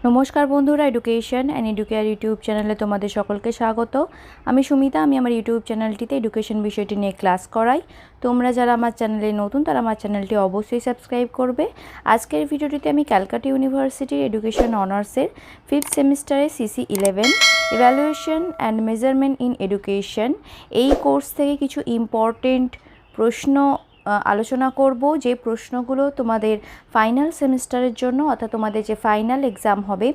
নমস্কার বন্ধুরা, education and educare YouTube চ্যানেলে তোমাদের সকলকে স্বাগত। আমি সুমিতা। আমি আমার ইউটিউব চ্যানেলটিতে এডুকেশন বিষয়টি নিয়ে ক্লাস করাই। তোমরা যারা আমার চ্যানেলে নতুন তারা আমার চ্যানেলটি অবশ্যই সাবস্ক্রাইব করবে। আজকের ভিডিওটিতে আমি ক্যালকাটা ইউনিভার্সিটির এডুকেশন অনার্সের 5th সেমিস্টারে CC11 evaluation and measurement in education এই কোর্স থেকে কিছু ইম্পর্টেন্ট প্রশ্ন আলোচনা করব, যে প্রশ্নগুলো তোমাদের ফাইনাল সেমিস্টারের জন্য অর্থাৎ তোমাদের যে ফাইনাল এক্সাম হবে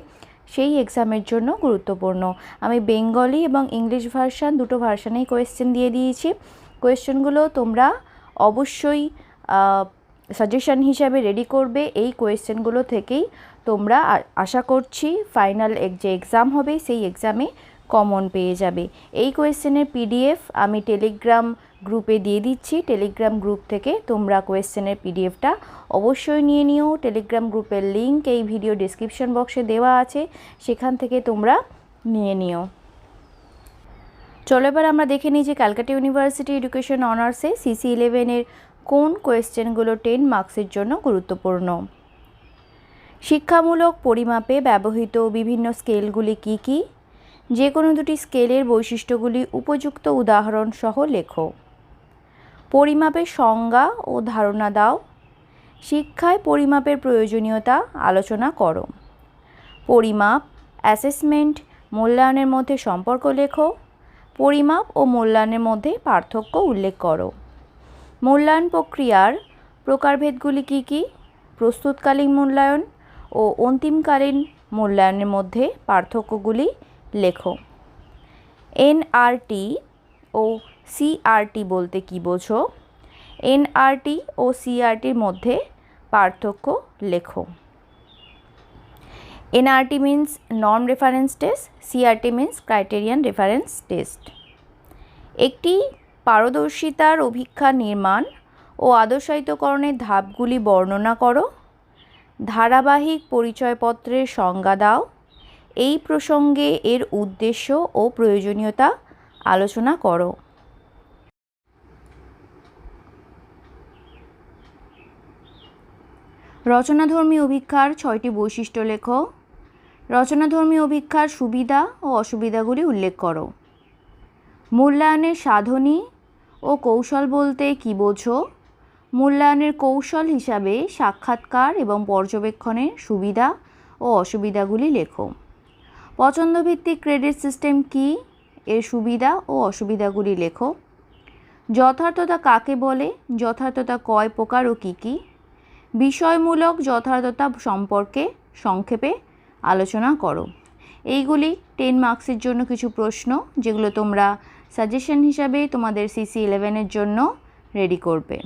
সেই এক্সামের জন্য গুরুত্বপূর্ণ। আমি বেঙ্গলি এবং ইংলিশ ভার্সান দুটো ভার্সানেই কোয়েশ্চেন দিয়ে দিয়েছি। কোয়েশ্চেনগুলো তোমরা অবশ্যই সাজেশন হিসাবে রেডি করবে। এই কোয়েশ্চেনগুলো থেকেই তোমরা আশা করছি ফাইনাল যে এক্সাম হবে সেই এক্সামে কমন পেয়ে যাবে। এই কোয়েশ্চেনের PDF আমি টেলিগ্রাম গ্রুপে দিয়ে দিচ্ছি। টেলিগ্রাম গ্রুপ থেকে তোমরা কোয়েশ্চেনের PDFটা অবশ্যই নিয়ে নিও। টেলিগ্রাম গ্রুপের লিঙ্ক এই ভিডিও ডেসক্রিপশন বক্সে দেওয়া আছে, সেখান থেকে তোমরা নিয়ে নিও। চলো এবার আমরা দেখে নিই যে ক্যালকাটা ইউনিভার্সিটি এডুকেশন অনার্সে CC11-এর কোন কোয়েশ্চেনগুলো 10 মার্কসের জন্য গুরুত্বপূর্ণ। শিক্ষামূলক পরিমাপে ব্যবহৃত বিভিন্ন স্কেলগুলি কী কী? যে কোনো দুটি স্কেলের বৈশিষ্ট্যগুলি উপযুক্ত উদাহরণ সহ লেখো। পরিমাপের সংজ্ঞা ও ধারণা দাও। শিক্ষায় পরিমাপের প্রয়োজনীয়তা আলোচনা করো। পরিমাপ, অ্যাসেসমেন্ট, মূল্যায়নের মধ্যে সম্পর্ক লেখো। পরিমাপ ও মূল্যায়নের মধ্যে পার্থক্য উল্লেখ করো। মূল্যায়ন প্রক্রিয়ার প্রকারভেদগুলি কী কী? প্রস্তুতকালীন মূল্যায়ন ও অন্তিমকালীন মূল্যায়নের মধ্যে পার্থক্যগুলি লেখো। NRT ও CRT বলতে কী বোঝো? NRT ও CRTর মধ্যে পার্থক্য লেখো। NRT means norm reference test, CRT means criterion reference test. একটি পারদর্শিতার অভিক্ষা নির্মাণ ও আদর্শায়িতকরণের ধাপগুলি বর্ণনা করো। ধারাবাহিক পরিচয়পত্রের সংজ্ঞা দাও। এই প্রসঙ্গে এর উদ্দেশ্য ও প্রয়োজনীয়তা আলোচনা করো। রচনাধর্মী অভিক্ষার 6টি বৈশিষ্ট্য লেখো। রচনাধর্মী অভিক্ষার সুবিধা ও অসুবিধাগুলি উল্লেখ করো। মূল্যায়নের সাধনী ও কৌশল বলতে কী বোঝো? মূল্যায়নের কৌশল হিসাবে সাক্ষাৎকার এবং পর্যবেক্ষণের সুবিধা ও অসুবিধাগুলি লেখো। পছন্দভিত্তিক ক্রেডিট সিস্টেম কী? এর সুবিধা ও অসুবিধাগুলি লেখো। যথার্থতা কাকে বলে? যথার্থতা কয় প্রকার ও কী কী? বিষয়মূলক যথার্থতা সম্পর্কে সংক্ষেপে আলোচনা করো। এইগুলি 10 মার্কসের জন্য কিছু প্রশ্ন, যেগুলো তোমরা সাজেশন হিসাবে তোমাদের CC11-এর জন্য রেডি করবে।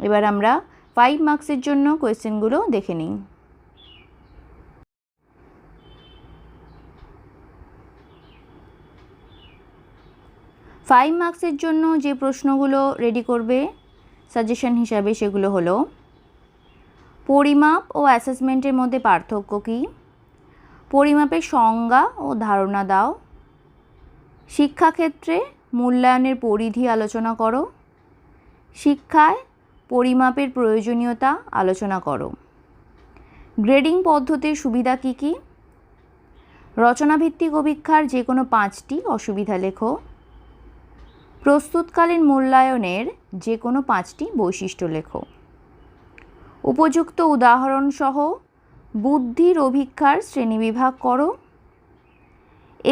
এবার আমরা 5 মার্কসের জন্য কোয়েশ্চেনগুলো দেখে নিই। 5 মার্কসের জন্য যে প্রশ্নগুলো রেডি করবে সাজেশন হিসাবে সেগুলো হলো: পরিমাপ ও অ্যাসেসমেন্টের মধ্যে পার্থক্য কী? পরিমাপের সংজ্ঞা ও ধারণা দাও। শিক্ষাক্ষেত্রে মূল্যায়নের পরিধি আলোচনা করো। শিক্ষায় পরিমাপের প্রয়োজনীয়তা আলোচনা করো। গ্রেডিং পদ্ধতির সুবিধা কী কী? রচনাভিত্তিক অভিক্ষার যে কোনো 5টি অসুবিধা লেখো। প্রস্তুতকালীন মূল্যায়নের যে কোনো 5টি বৈশিষ্ট্য লেখো। উপযুক্ত উদাহরণ সহ বুদ্ধির অভিক্ষার শ্রেণীবিভাগ করো।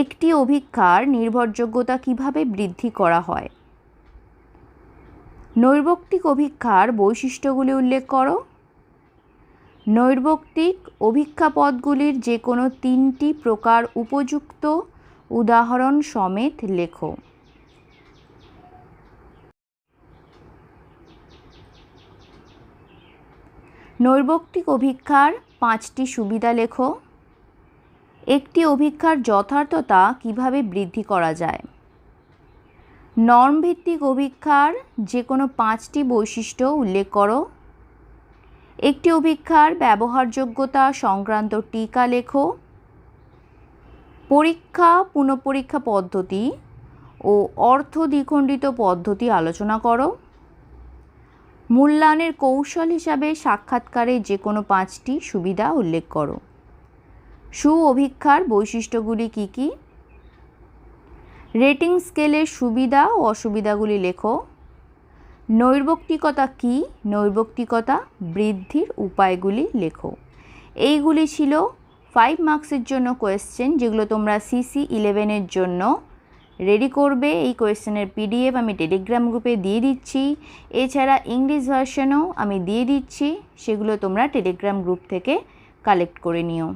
একটি অভিক্ষার নির্ভরযোগ্যতা কিভাবে বৃদ্ধি করা হয়? নৈর্ব্যক্তিক অভিক্ষার বৈশিষ্ট্যগুলি উল্লেখ করো। নৈর্ব্যক্তিক অভিক্ষা পদগুলির যে কোনো 3টি প্রকার উপযুক্ত উদাহরণ সমেত লেখো। নৈর্ব্যক্তিক অভিক্ষার 5টি সুবিধা লেখো। একটি অভিক্ষার যথার্থতা কিভাবে বৃদ্ধি করা যায়? নর্মভিত্তিক অভিক্ষার যে কোনো 5টি বৈশিষ্ট্য উল্লেখ করো। একটি অভিক্ষার ব্যবহারযোগ্যতা সংক্রান্ত টিকা লেখো। পরীক্ষা পুনঃপরীক্ষা পদ্ধতি ও অর্থ দ্বিখণ্ডিত পদ্ধতি আলোচনা করো। মূল্যায়নের কৌশল হিসাবে সাক্ষাৎকারে যে কোনো 5টি সুবিধা উল্লেখ করো। সু অভিক্ষার বৈশিষ্ট্যগুলি কি কি? রেটিং স্কেলের সুবিধা ও অসুবিধাগুলি লেখো। নৈর্ব্যক্তিকতা কি? নৈর্ব্যক্তিকতা বৃদ্ধির উপায়গুলি লেখো। এইগুলি ছিল 5 মার্কসের জন্য কোয়েশ্চেন, যেগুলো তোমরা সিসি 11-এর জন্য রেডি করবে। এই কোয়েশ্চেনের পিডিএফ আমি টেলিগ্রাম গ্রুপে দিয়ে দিচ্ছি, এছাড়া ইংলিশ ভার্সনও আমি দিয়ে দিচ্ছি, সেগুলো তোমরা টেলিগ্রাম গ্রুপ থেকে কালেক্ট করে নিও।